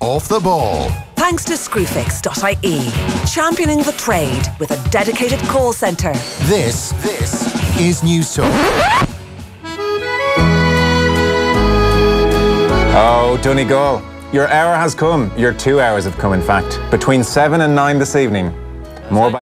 off the ball. Thanks to Screwfix.ie, championing the trade with a dedicated call centre. This is Newsround. Oh, Donegal, your hour has come. Your 2 hours have come, in fact. Between 7 and 9 this evening. More by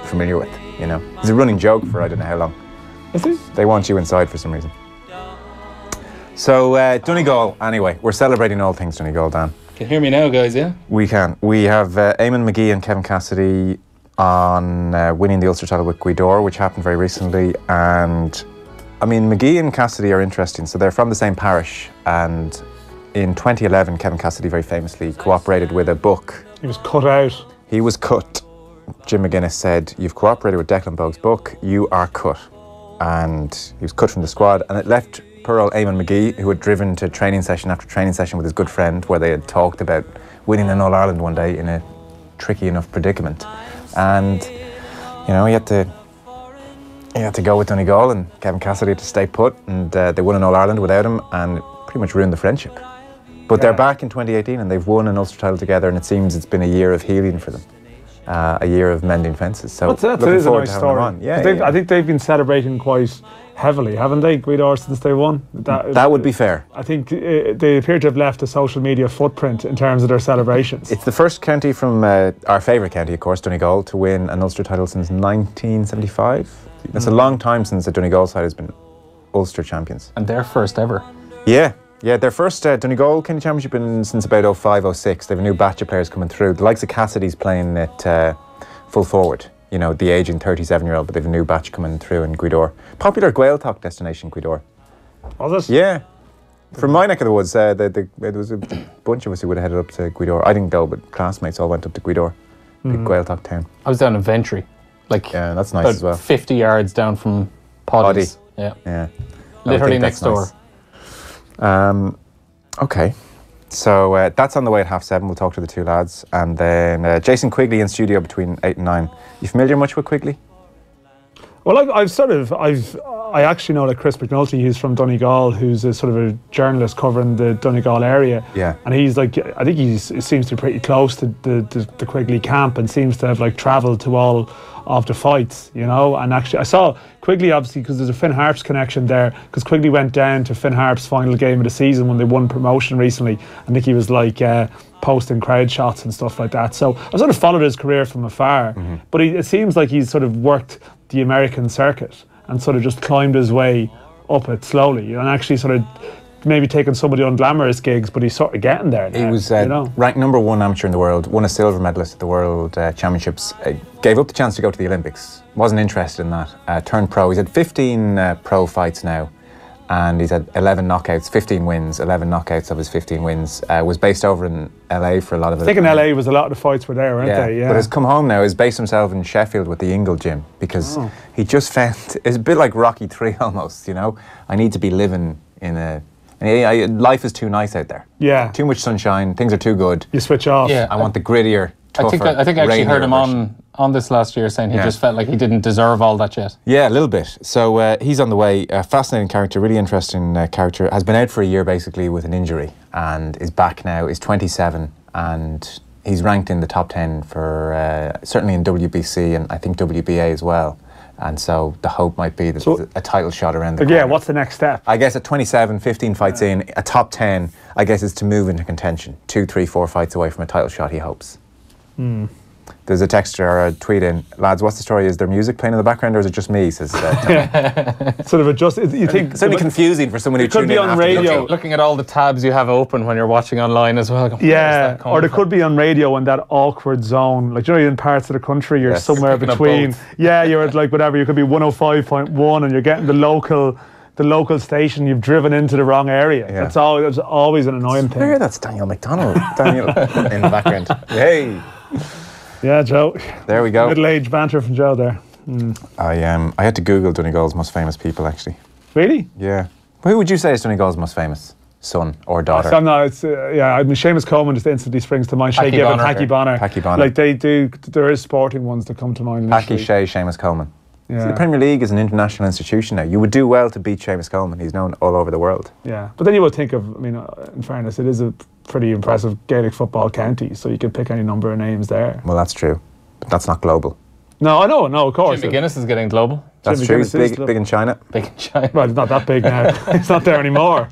familiar with, you know. It's a running joke for I don't know how long. Is it? They want you inside for some reason. So, Donegal, anyway, we're celebrating all things Donegal, Dan. Can you hear me now, guys, yeah? We can. We have Eamon McGee and Kevin Cassidy on winning the Ulster title with Gweedore, which happened very recently. And, I mean, McGee and Cassidy are interesting. So they're from the same parish. And in 2011, Kevin Cassidy very famously cooperated with a book. He was cut out. He was cut. Jim McGuinness said, "You've cooperated with Declan Bogue's book, you are cut." And he was cut from the squad, and it left poor old Eamon McGee, who had driven to training session after training session with his good friend, where they had talked about winning an All-Ireland one day, in a tricky enough predicament. And, you know, he had to go with Donegal, and Kevin Cassidy had to stay put, and they won an All-Ireland without him, and pretty much ruined the friendship. But they're back in 2018, and they've won an Ulster title together, and it seems it's been a year of healing for them. A year of mending fences. So that is a nice story. Yeah, I think they've been celebrating quite heavily, haven't they, Gweedore, since they won? That would be fair. I think they appear to have left a social media footprint in terms of their celebrations. It's the first county from our favourite county, of course, Donegal, to win an Ulster title since 1975. That's a long time since the Donegal side has been Ulster champions. And their first ever. Yeah. Yeah, their first Donegal County Championship been since about 05-06. They have a new batch of players coming through. The likes of Cassidy's playing at full forward, you know, the aging 37-year-old, but they have a new batch coming through in Gweedore. Popular Gaeltacht destination, Gweedore. Was it? Yeah. From my neck of the woods, there was a bunch of us who would have headed up to Gweedore. I didn't go, but classmates all went up to Gweedore, big Gaeltacht town. I was down in Ventry. Yeah, that's nice as well. 50 yards down from Poddy's. Yeah. Literally next door. Nice. Okay, so that's on the way at 7:30. We'll talk to the two lads, and then Jason Quigley in studio between 8 and 9. You familiar much with Quigley? Well, I actually know that Chris McNulty, who's from Donegal, who's a sort of a journalist covering the Donegal area. Yeah. And he's like, I think he seems to be pretty close to the Quigley camp and seems to have like travelled to all of the fights, you know. And actually, I saw Quigley, obviously, because there's a Finn Harps connection there, because Quigley went down to Finn Harps' final game of the season when they won promotion recently. I think he was like posting crowd shots and stuff like that. So I sort of followed his career from afar. But it seems like he's sort of worked the American circuit and sort of just climbed his way up it slowly, and actually sort of maybe taking some of the unglamorous gigs, but he's sort of getting there now, He was you know? ranked #1 amateur in the world, won a silver medalist at the World Championships, gave up the chance to go to the Olympics, wasn't interested in that, turned pro. He's had 15 pro fights now, and he's had 11 knockouts, 15 wins, 11 knockouts of his 15 wins. Was based over in LA for a lot of it. I think in LA was a lot of the fights were there, weren't they? Yeah. But has come home now, has based himself in Sheffield with the Ingle gym, because he just found, it's a bit like Rocky 3 almost, you know? I need to be living in life is too nice out there. Yeah. Too much sunshine, things are too good. You switch off. Yeah. I want the grittier, tougher, I think I actually heard him rainier on this last year saying he just felt like he didn't deserve all that yet. Yeah, a little bit. So he's on the way. Fascinating character, really interesting character. Has been out for a year basically with an injury and is back now. Is 27 and he's ranked in the top 10 for certainly in WBC and I think WBA as well. And so the hope might be that there's a title shot around the corner. Yeah, what's the next step? I guess at 27, 15 fights in, a top 10, I guess is to move into contention. 2, 3, 4 fights away from a title shot, he hopes. There's a texter or a tweet in, lads, what's the story? Is there music playing in the background or is it just me? Says Sort of adjust. You think it's only confusing for someone who could tuned be in on after radio. Looking at all the tabs you have open when you're watching online as well. Yeah, or there could be on radio in that awkward zone. Like, you know, you're in parts of the country, you're somewhere between. Yeah, you're at like whatever, you could be 105.1 and you're getting the local station, you've driven into the wrong area. Yeah. That's always an annoying thing. There, that's Daniel McDonnell. Daniel in the background. Hey. Yeah, Joe. There we go. Middle-aged banter from Joe there. I had to Google Donegal's most famous people actually. Really? Yeah. Who would you say is Donegal's most famous son or daughter? So, no, it's I mean, Seamus Coleman just instantly springs to mind. Shay Gibbon, Packy Bonner. Packy Bonner. Like they do, there is sporting ones that come to mind. Packy, Shay, Seamus Coleman. Yeah. See, the Premier League is an international institution now. You would do well to beat Seamus Coleman. He's known all over the world. Yeah, but then you would think of, I mean, in fairness, it is a pretty impressive Gaelic football county, so you could pick any number of names there. Well, that's true, but that's not global. No, I know, of course. Jim McGuinness is getting global. That's true. He's big in China. Big in China. Well, it's not that big now. It's not there anymore.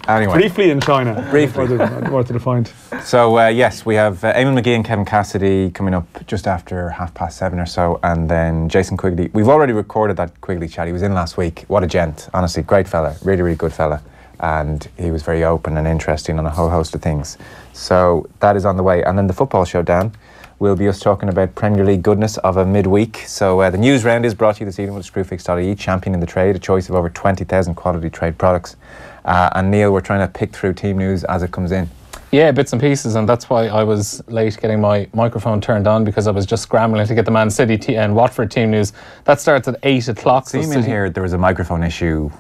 Anyway. Briefly in China. Briefly. Worth the point. So, yes, we have Eamon McGee and Kevin Cassidy coming up just after 7:30 or so, and then Jason Quigley. We've already recorded that Quigley chat. He was in last week. What a gent. Honestly, great fella. Really, really good fella. And he was very open and interesting on a whole host of things. So that is on the way. And then the football show, Dan, will be us talking about Premier League goodness of a midweek. So the Newsround is brought to you this evening with Screwfix.ie, champion in the trade, a choice of over 20,000 quality trade products. And Neil, we're trying to pick through team news as it comes in. Yeah, bits and pieces, and that's why I was late getting my microphone turned on, because I was just scrambling to get the Man City and Watford team news. That starts at 8 o'clock. It seemed in here there was a microphone issue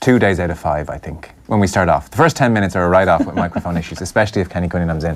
2 days out of 5, I think, when we start off. The first 10 minutes are a write-off with microphone issues, especially if Kenny Cunningham's in.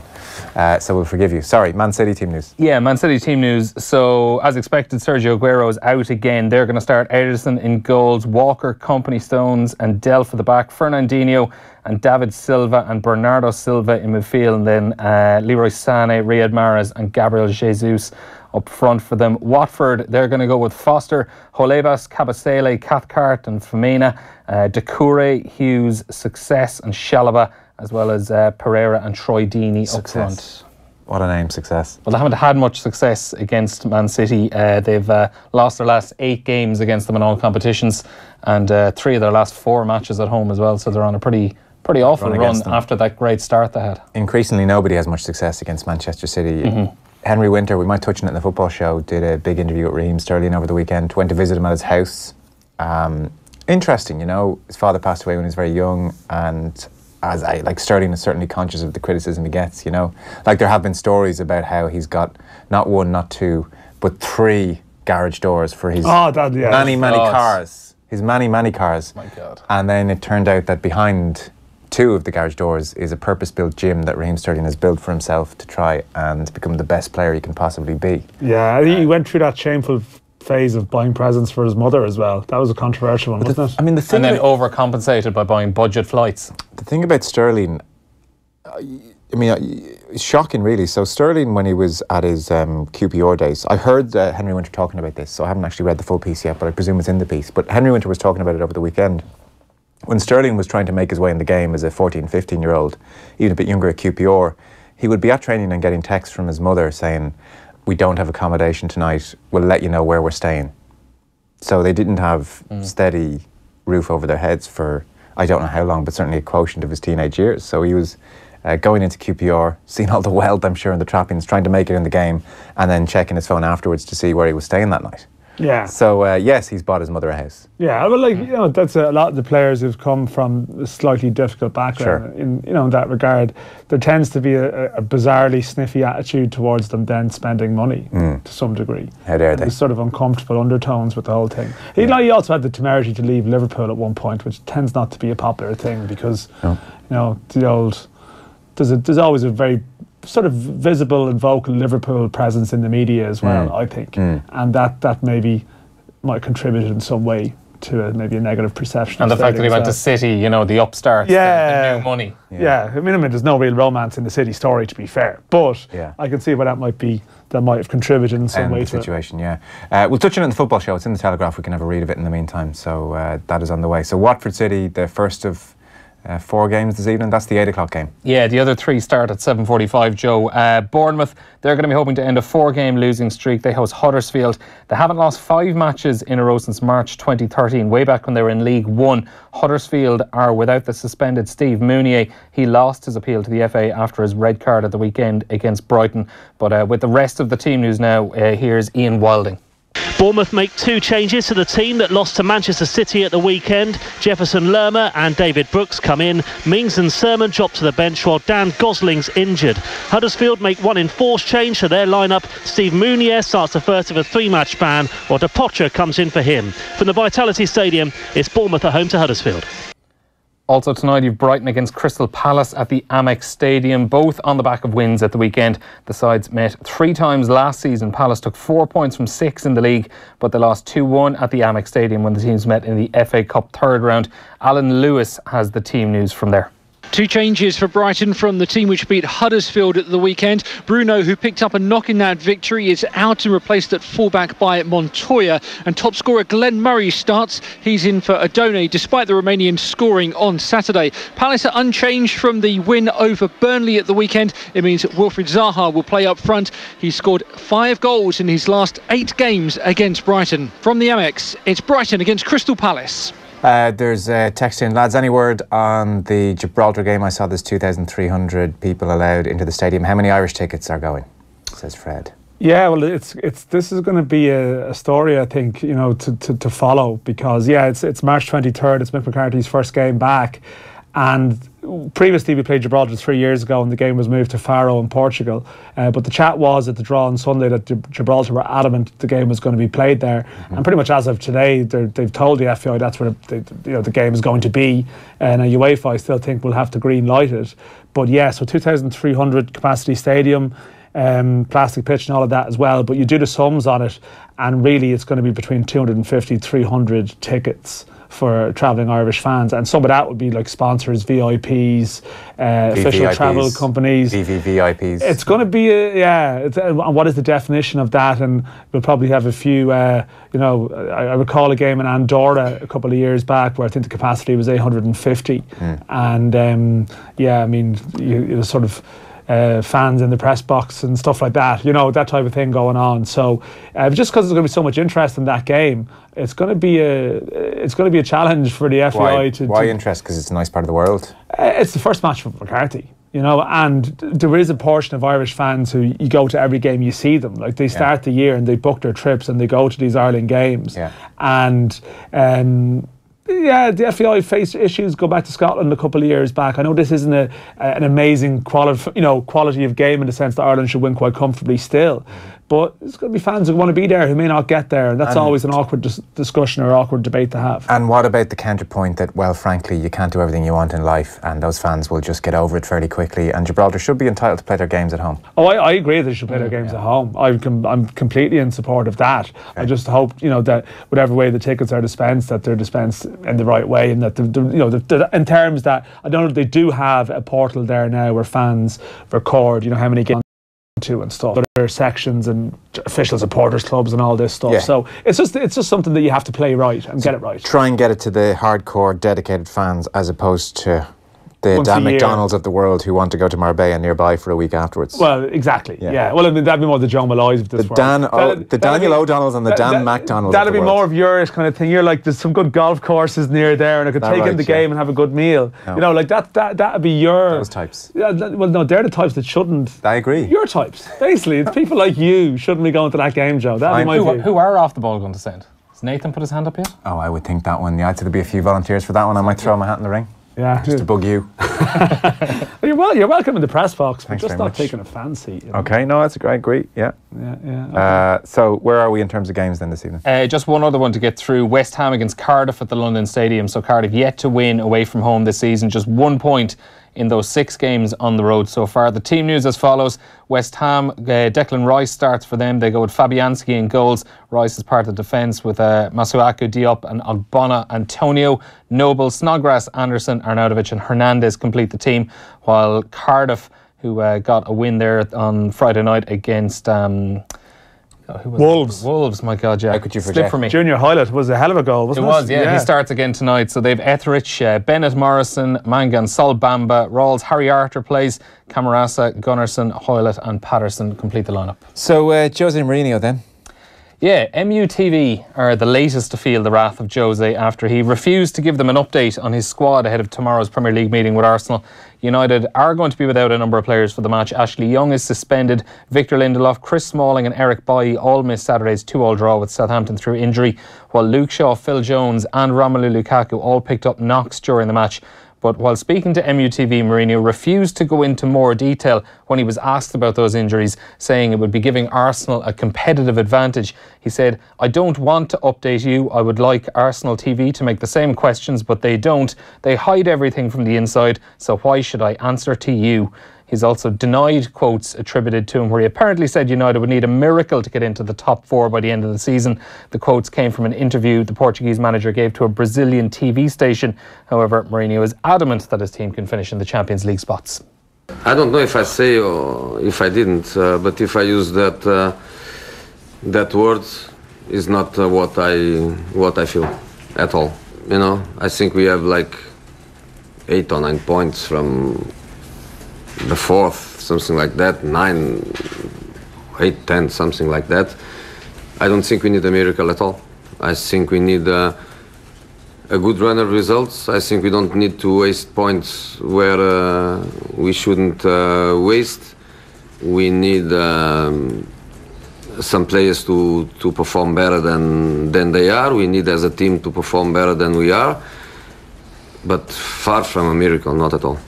So we'll forgive you. Sorry, Man City team news. Yeah, Man City team news. So, as expected, Sergio Aguero is out again. They're going to start Ederson in goals, Walker, Company, Stones and Delph at the back, Fernandinho and David Silva and Bernardo Silva in midfield, and then Leroy Sané, Riyad Mahrez and Gabriel Jesus up front for them. Watford, they're going to go with Foster, Holebas, Kabasele, Cathcart and Femina, Doucouré, Hughes, Success and Shalaba, as well as Pereira and Troy Deeney up front. What a name, Success. Well, they haven't had much success against Man City. They've lost their last 8 games against them in all competitions, and 3 of their last 4 matches at home as well, so they're on a pretty awful run after that great start they had. Increasingly, nobody has much success against Manchester City. Henry Winter, we might touch on it in the football show, did a big interview with Raheem Sterling over the weekend, went to visit him at his house. Interesting, you know, his father passed away when he was very young, and Sterling is certainly conscious of the criticism he gets, you know. Like, there have been stories about how he's got not 1, not 2, but 3 garage doors for his many cars. His many cars. My God. And then it turned out that behind 2 of the garage doors is a purpose-built gym that Raheem Sterling has built for himself to try and become the best player he can possibly be. Yeah, he went through that shameful phase of buying presents for his mother as well. That was a controversial one, wasn't it? I mean, the thing And then overcompensated by buying budget flights. The thing about Sterling, I mean, it's shocking, really. So Sterling, when he was at his QPR days, I heard Henry Winter talking about this, so I haven't actually read the full piece yet, but I presume it's in the piece. But Henry Winter was talking about it over the weekend. When Sterling was trying to make his way in the game as a 14, 15-year-old, even a bit younger at QPR, he would be at training and getting texts from his mother saying, "We don't have accommodation tonight, we'll let you know where we're staying." So they didn't have steady roof over their heads for, I don't know how long, but certainly a quotient of his teenage years. So he was going into QPR, seeing all the wealth, I'm sure, in the trappings, trying to make it in the game, and then checking his phone afterwards to see where he was staying that night. Yeah. So, yes, he's bought his mother a house. Yeah, well, like, you know, that's a lot of the players who've come from a slightly difficult background. Sure. In, you know, in that regard, there tends to be a bizarrely sniffy attitude towards them then spending money to some degree. How dare they? There's sort of uncomfortable undertones with the whole thing. You know, he also had the temerity to leave Liverpool at one point, which tends not to be a popular thing because, you know, the old... There's always a very sort of visible and vocal Liverpool presence in the media as well, I think. And that maybe might contribute in some way to maybe a negative perception. And the fact that he went to City, you know, the upstarts, the new money. Yeah, I mean, there's no real romance in the City story, to be fair. But I can see why that might have contributed in some way the to situation, we'll touch on it in the football show. It's in the Telegraph. We can have a read of it in the meantime. So that is on the way. So Watford City, the first of 4 games this evening. That's the 8 o'clock game. Yeah, the other 3 start at 7:45, Joe. Bournemouth, they're going to be hoping to end a 4-game losing streak. They host Huddersfield. They haven't lost 5 matches in a row since March 2013, way back when they were in League One. Huddersfield are without the suspended Steve Mounier. He lost his appeal to the FA after his red card at the weekend against Brighton. But with the rest of the team news now, here's Ian Wilding. Bournemouth make 2 changes to the team that lost to Manchester City at the weekend. Jefferson Lerma and David Brooks come in. Mings and Sermon drop to the bench while Dan Gosling's injured. Huddersfield make 1 enforced change to their lineup. Steve Mounier starts the first of a 3-match ban, while Depotre comes in for him. From the Vitality Stadium, it's Bournemouth at home to Huddersfield. Also tonight, you've Brighton against Crystal Palace at the Amex Stadium, both on the back of wins at the weekend. The sides met 3 times last season. Palace took 4 points from 6 in the league, but they lost 2-1 at the Amex Stadium when the teams met in the FA Cup 3rd round. Alan Lewis has the team news from there. 2 changes for Brighton from the team which beat Huddersfield at the weekend. Bruno, who picked up a knock-in-out victory, is out and replaced at fullback by Montoya. And top scorer Glenn Murray starts. He's in for Adone, despite the Romanian scoring on Saturday. Palace are unchanged from the win over Burnley at the weekend. It means Wilfried Zaha will play up front. He scored 5 goals in his last 8 games against Brighton. From the Amex, it's Brighton against Crystal Palace. There's a text in, lads, any word on the Gibraltar game? I saw there's 2,300 people allowed into the stadium. How many Irish tickets are going? Says Fred. Yeah, well, this is going to be a story, I think, you know, to follow, because it's March 23rd. It's Mick McCarthy's first game back, and previously we played Gibraltar 3 years ago, and the game was moved to Faro in Portugal. But the chat was at the draw on Sunday that Gibraltar were adamant the game was going to be played there, and pretty much as of today, they've told the FAI that's where the game is going to be. And UEFA, I still think, will have to green light it. But so 2,300 capacity stadium. Plastic pitch and all of that as well, but you do the sums on it, and really it's going to be between 250 300 tickets for travelling Irish fans, and some of that would be like sponsors, VIPs, official travel companies, VVVIPs. It's going to be and what is the definition of that? And we'll probably have a few I recall a game in Andorra a couple of years back where I think the capacity was 850 and I mean you sort of fans in the press box and stuff like that, you know, that type of thing going on. So just because there's going to be so much interest in that game, it's going to be a challenge for the FAI. Why interest? Because it's a nice part of the world. It's the first match for McCarthy, you know, and there is a portion of Irish fans who you go to every game, you see them, like they start the year and they book their trips and they go to these Ireland games, and the FAI faced issues. Go back to Scotland a couple of years back. I know this isn't an amazing quality of game in the sense that Ireland should win quite comfortably still, But there's going to be fans who want to be there who may not get there, and that's always an awkward discussion or awkward debate to have. And what about the counterpoint that, well, frankly, you can't do everything you want in life, and those fans will just get over it fairly quickly, and Gibraltar should be entitled to play their games at home? Oh, I agree they should play their games at home. I'm completely in support of that. Okay. I just hope, that whatever way the tickets are dispensed, that they're dispensed in the right way, and that in terms that I don't know, they do have a portal there now where fans record, how many games to and stuff. There are sections and official supporters clubs and all this stuff. Yeah. So it's just something that you have to play right and get it right. Try and get it to the hardcore, dedicated fans as opposed to the Dan McDonald's of the world who want to go to Marbella nearby for a week afterwards. Well, exactly. Yeah. Well, I mean, that'd be more the John Malloys of this world. The Daniel O'Donnells and the Dan McDonald's. That'd be more of yours kind of thing. You're like, there's some good golf courses near there, and I could take in the game and have a good meal. No. Like that'd be your those types. Yeah. Well, no, they're the types that shouldn't. I agree. Your types, basically. It's people like you shouldn't be going to that game, Joe. That'd be my view. Who are off the ball going to send? Has Nathan put his hand up yet? Oh, I would think that one. Yeah, I'd say there'd be a few volunteers for that one. I might throw my hat in the ring. Yeah, just to bug you. You're welcome in the press box. Thanks, just very not much. Taking a fan seat. Okay, no, that's a great agree. Yeah. Okay. So where are we in terms of games then this evening? Just one other one to get through. West Ham against Cardiff at the London Stadium. So Cardiff yet to win away from home this season. Just 1 point in those 6 games on the road so far. The team news as follows. West Ham, Declan Rice starts for them. They go with Fabianski in goals. Rice is part of the defence with Masuaku, Diop and Albona Antonio. Noble, Snodgrass, Anderson, Arnautovic and Hernandez complete the team, while Cardiff, who got a win there on Friday night against... Wolves, my God, yeah. How could you forget? For me. Junior Hoylett was a hell of a goal, wasn't it? It was, yeah. He starts again tonight. So they've Etheridge, Bennett, Morrison, Mangan, Sol Bamba, Rawls, Harry Arter plays, Camarasa, Gunnarsson, Hoylett and Patterson complete the lineup. So Jose Mourinho then? Yeah, MUTV are the latest to feel the wrath of Jose after he refused to give them an update on his squad ahead of tomorrow's Premier League meeting with Arsenal. United are going to be without a number of players for the match. Ashley Young is suspended. Victor Lindelof, Chris Smalling and Eric Bailly all missed Saturday's 2-2 draw with Southampton through injury, while Luke Shaw, Phil Jones and Romelu Lukaku all picked up knocks during the match. But while speaking to MUTV, Mourinho refused to go into more detail when he was asked about those injuries, saying it would be giving Arsenal a competitive advantage. He said, "I don't want to update you. I would like Arsenal TV to make the same questions, but they don't. They hide everything from the inside, so why should I answer to you?" He's also denied quotes attributed to him where he apparently said United would need a miracle to get into the top 4 by the end of the season. The quotes came from an interview the Portuguese manager gave to a Brazilian TV station. However, Mourinho is adamant that his team can finish in the Champions League spots. I don't know if I say or if I didn't, but if I use that word, is not what I feel at all. I think we have like 8 or 9 points from the 4th, something like that, 9, 8, 10, something like that. I don't think we need a miracle at all. I think we need a good run of results. I think we don't need to waste points where we shouldn't waste. We need some players to perform better than they are. We need as a team to perform better than we are. But far from a miracle, not at all.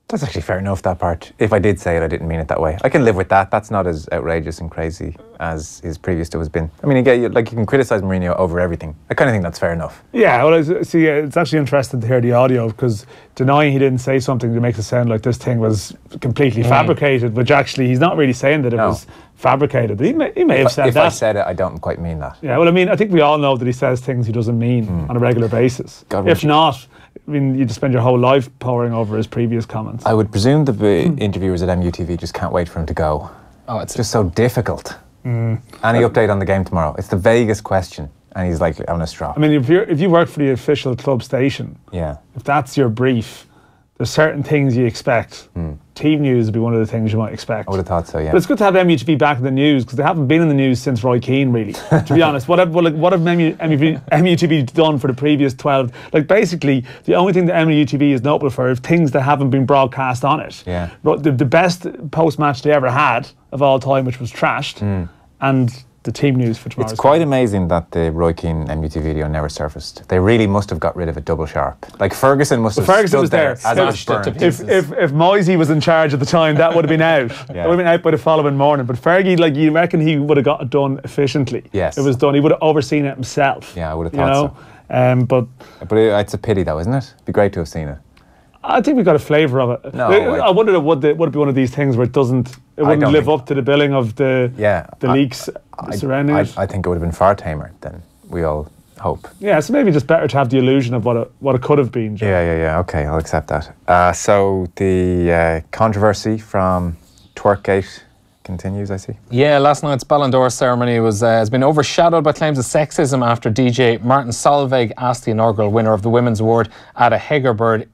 That's actually fair enough, that part. If I did say it, I didn't mean it that way. I can live with that. That's not as outrageous and crazy as his previous stuff has been. I mean, you can criticise Mourinho over everything. I kind of think that's fair enough. Yeah, well, see, it's actually interesting to hear the audio because denying he didn't say something that makes it sound like this thing was completely fabricated, which actually he's not really saying that it was fabricated. He may have said that. If I said it, I don't quite mean that. Yeah, well, I mean, I think we all know that he says things he doesn't mean on a regular basis. If not, I mean, you'd spend your whole life poring over his previous comments. I would presume the interviewers at MUTV just can't wait for him to go. Oh, it's just so difficult. Any update on the game tomorrow? It's the vaguest question, and he's like on a straw. I mean, if you work for the official club station, if that's your brief, there's certain things you expect. Team news would be one of the things you might expect. I would have thought so, yeah. But it's good to have MUTV back in the news because they haven't been in the news since Roy Keane, really. To be honest, what have MUTV done for the previous 12? Like, basically, the only thing that MUTV is notable for is things that haven't been broadcast on it. Yeah. The best post-match they ever had of all time, which was trashed, and the team news for tomorrow. It's quite amazing that the Roy Keane MUT video never surfaced. They really must have got rid of a double sharp. Like Ferguson must have Ferguson stood was there. as it was burned. If Moisey was in charge at the time, that would have been out. It would have been out by the following morning. But Fergie, like, you reckon he would have got it done efficiently? Yes. It was done. He would have overseen it himself. Yeah, I would have thought so. But it's a pity though, isn't it? It'd be great to have seen it. I think we got a flavour of it. No, I wonder would it be one of these things where it wouldn't live up to the billing of the leaks surrounding it. I think it would have been far tamer than we all hope. Yeah, so maybe just better to have the illusion of what it could have been. Joe. Yeah. Okay, I'll accept that. So the controversy from Twerkgate continues, I see. Yeah, last night's Ballon D'Oh ceremony has been overshadowed by claims of sexism after DJ Martin Solveig asked the inaugural winner of the Women's Award, Ada Hegerberg,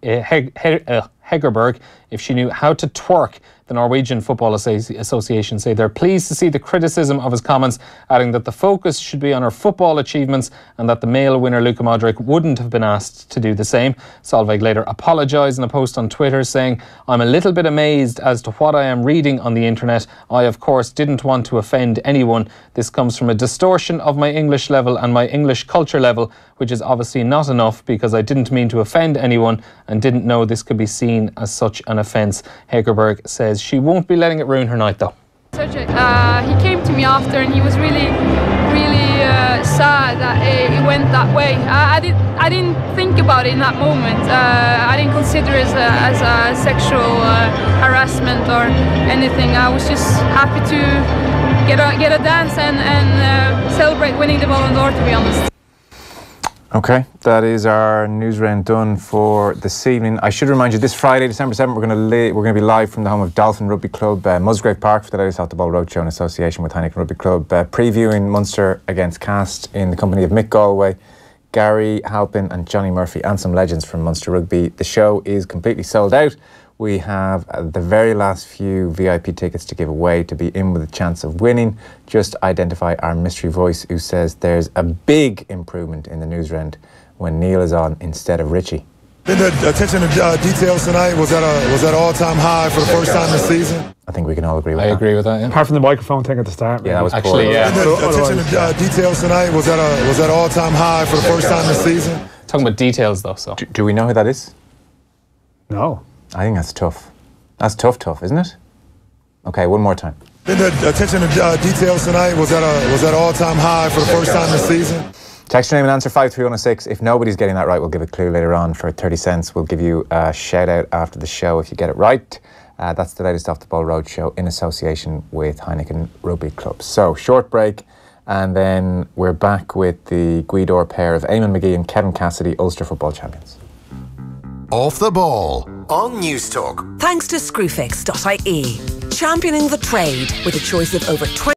if she knew how to twerk. The Norwegian Football Association say they're pleased to see the criticism of his comments, adding that the focus should be on her football achievements and that the male winner Luka Modric wouldn't have been asked to do the same. Solveig later apologised in a post on Twitter saying, "I'm a little bit amazed as to what I am reading on the internet. I, of course, didn't want to offend anyone. This comes from a distortion of my English level and my English culture level, which is obviously not enough because I didn't mean to offend anyone and didn't know this could be seen as such an offence." Hegerberg says she won't be letting it ruin her night though. He came to me after and he was really sad that it went that way. I didn't think about it in that moment. I didn't consider it as a sexual harassment or anything. I was just happy to get a dance and celebrate winning the Ballon D'Oh, to be honest. Okay, that is our news round done for this evening. I should remind you, this Friday, December 7th, we're going to be live from the home of Dolphin Rugby Club, Musgrave Park, for the latest Off the Ball Roadshow in association with Heineken Rugby Club, previewing Munster against Cast in the company of Mick Galway, Gary Halpin and Johnny Murphy, and some legends from Munster Rugby. The show is completely sold out. We have the very last few VIP tickets to give away to be in with a chance of winning. Just identify our mystery voice who says there's a big improvement in the news round when Neil is on instead of Richie. The attention to details tonight was at all-time high for the first time this season. I think we can all agree with that. I agree with that, yeah. Apart from the microphone thing at the start. Yeah, that was actually poor. Yeah. The attention to details tonight was at all-time high for the first time this season. Talking about details though, so. Do we know who that is? No. I think that's tough. That's tough, isn't it? Okay, one more time. The attention to details tonight was at all-time high for the first time this season. Text your name and answer 53106. If nobody's getting that right, we'll give a clue later on for 30 cents. We'll give you a shout out after the show if you get it right. That's the latest Off the Ball Roadshow in association with Heineken Rugby Club. So, short break, and then we're back with the Gweedore pair of Eamon McGee and Kevin Cassidy, Ulster football champions. Off the Ball on News Talk. Thanks to Screwfix.ie, championing the trade with a choice of over 20